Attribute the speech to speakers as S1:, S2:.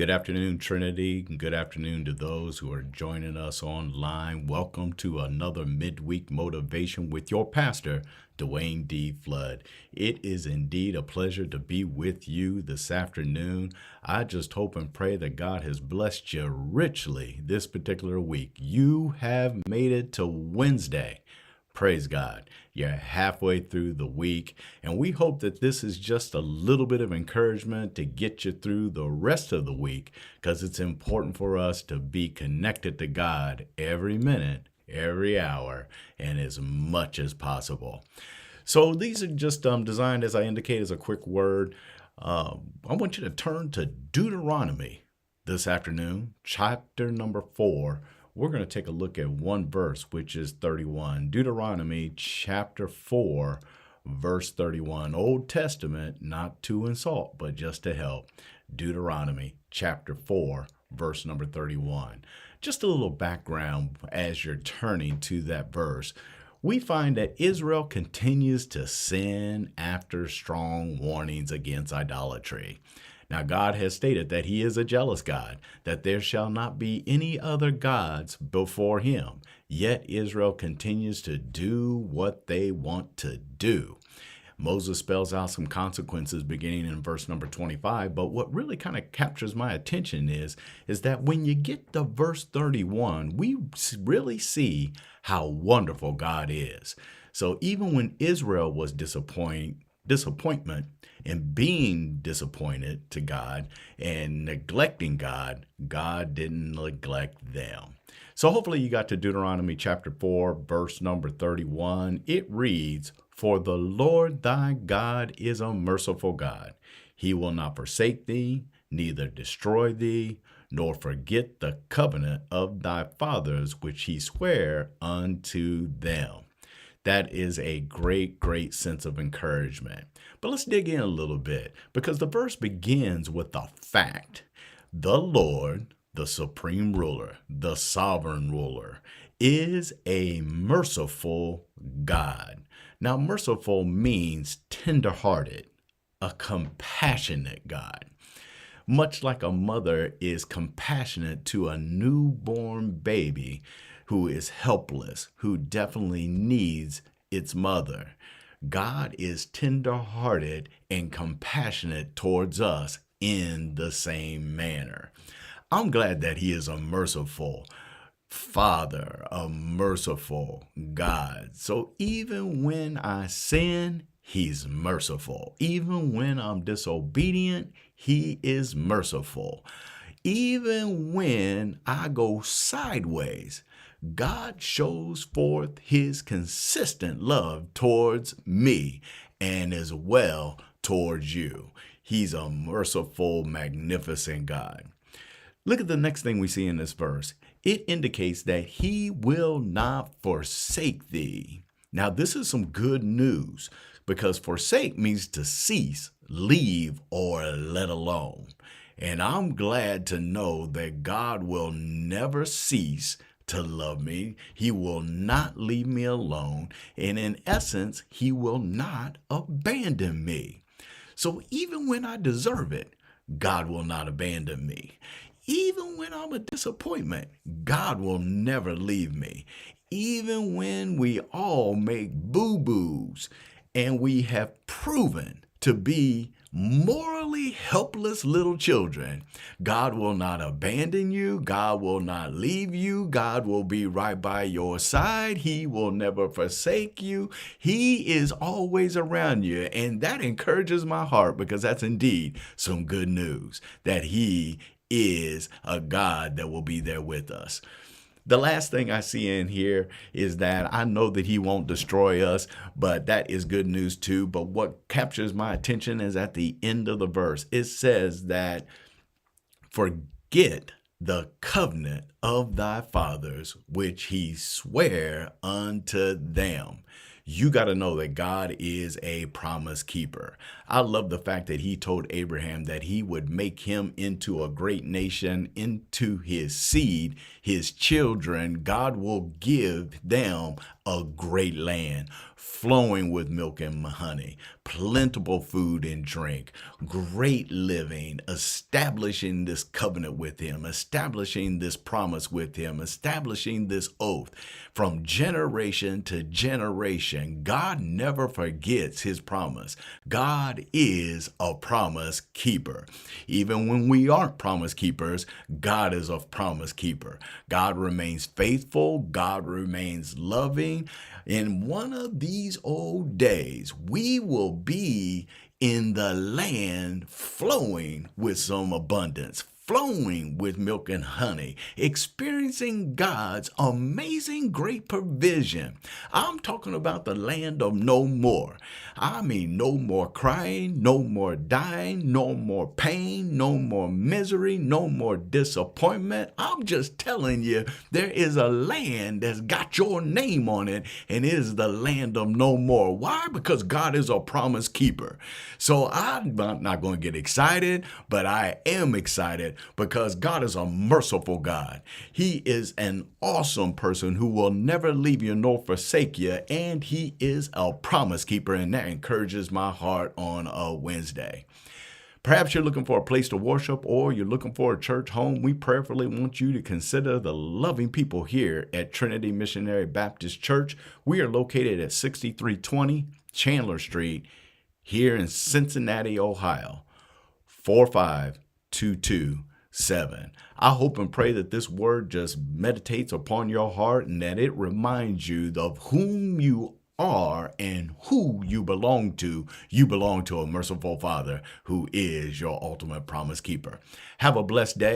S1: Good afternoon, Trinity. Good afternoon to those who are joining us online. Welcome to another midweek motivation with your pastor, Dwayne D. Flood. It is indeed a pleasure to be with you this afternoon. I just hope and pray that God has blessed you richly this particular week. You have made it to Wednesday. Praise God. You're halfway through the week, and we hope that this is just a little bit of encouragement to get you through the rest of the week, because it's important for us to be connected to God every minute, every hour, and as much as possible. So these are just designed, as I indicate, as a quick word. I want you to turn to Deuteronomy this afternoon, chapter number 4. We're going to take a look at one verse, which is 31. Deuteronomy chapter 4, verse 31. Old Testament, not to insult, but just to help. Deuteronomy chapter 4, verse number 31. Just a little background as you're turning to that verse. We find that Israel continues to sin after strong warnings against idolatry. Now, God has stated that he is a jealous God, that there shall not be any other gods before him. Yet Israel continues to do what they want to do. Moses spells out some consequences beginning in verse number 25, but what really kind of captures my attention is that when you get to verse 31, we really see how wonderful God is. So even when Israel was disappointment and being disappointed to God and neglecting God, God didn't neglect them. So hopefully you got to Deuteronomy chapter 4, verse number 31. It reads, "For the Lord thy God is a merciful God. He will not forsake thee, neither destroy thee, nor forget the covenant of thy fathers, which he sware unto them." That is a great, great sense of encouragement. But let's dig in a little bit, because the verse begins with the fact. The Lord, the supreme ruler, the sovereign ruler, is a merciful God. Now, merciful means tenderhearted, a compassionate God. Much like a mother is compassionate to a newborn baby who is helpless, who definitely needs its mother, God is tender-hearted and compassionate towards us in the same manner. I'm glad that he is a merciful Father, a merciful God. So even when I sin, he's merciful. Even when I'm disobedient, he is merciful. Even when I go sideways, God shows forth his consistent love towards me and as well towards you. He's a merciful, magnificent God. Look at the next thing we see in this verse. It indicates that he will not forsake thee. Now, this is some good news, because forsake means to cease, leave, or let alone. And I'm glad to know that God will never cease to love me. He will not leave me alone. And in essence, he will not abandon me. So even when I deserve it, God will not abandon me. Even when I'm a disappointment, God will never leave me. Even when we all make boo-boos and we have proven to be morally helpless little children, God will not abandon you. God will not leave you. God will be right by your side. He will never forsake you. He is always around you. And that encourages my heart, because that's indeed some good news, that he is a God that will be there with us. The last thing I see in here is that I know that he won't destroy us, but that is good news too. But what captures my attention is at the end of the verse. It says that, "Forget the covenant of thy fathers, which he sware unto them." You got to know that God is a promise keeper. I love the fact that he told Abraham that he would make him into a great nation, into his seed, his children. God will give them a great land, flowing with milk and honey, plentiful food and drink, great living, establishing this covenant with him, establishing this promise with him, establishing this oath from generation to generation. God never forgets his promise. God is a promise keeper. Even when we aren't promise keepers, God is a promise keeper. God remains faithful. God remains loving. In one of these old days, we will be in the land flowing with some abundance, flowing with milk and honey, experiencing God's amazing great provision. I'm talking about the land of no more. I mean, no more crying, no more dying, no more pain, no more misery, no more disappointment. I'm just telling you, there is a land that's got your name on it, and it is the land of no more. Why? Because God is a promise keeper. So I'm not going to get excited, but I am excited because God is a merciful God. He is an awesome person who will never leave you nor forsake you, and he is a promise keeper, and that encourages my heart on a Wednesday. Perhaps you're looking for a place to worship or you're looking for a church home. We prayerfully want you to consider the loving people here at Trinity Missionary Baptist Church. We are located at 6320 Chandler Street here in Cincinnati, Ohio, 45227. I hope and pray that this word just meditates upon your heart and that it reminds you of whom you are and who you belong to. You belong to a merciful Father who is your ultimate promise keeper. Have a blessed day.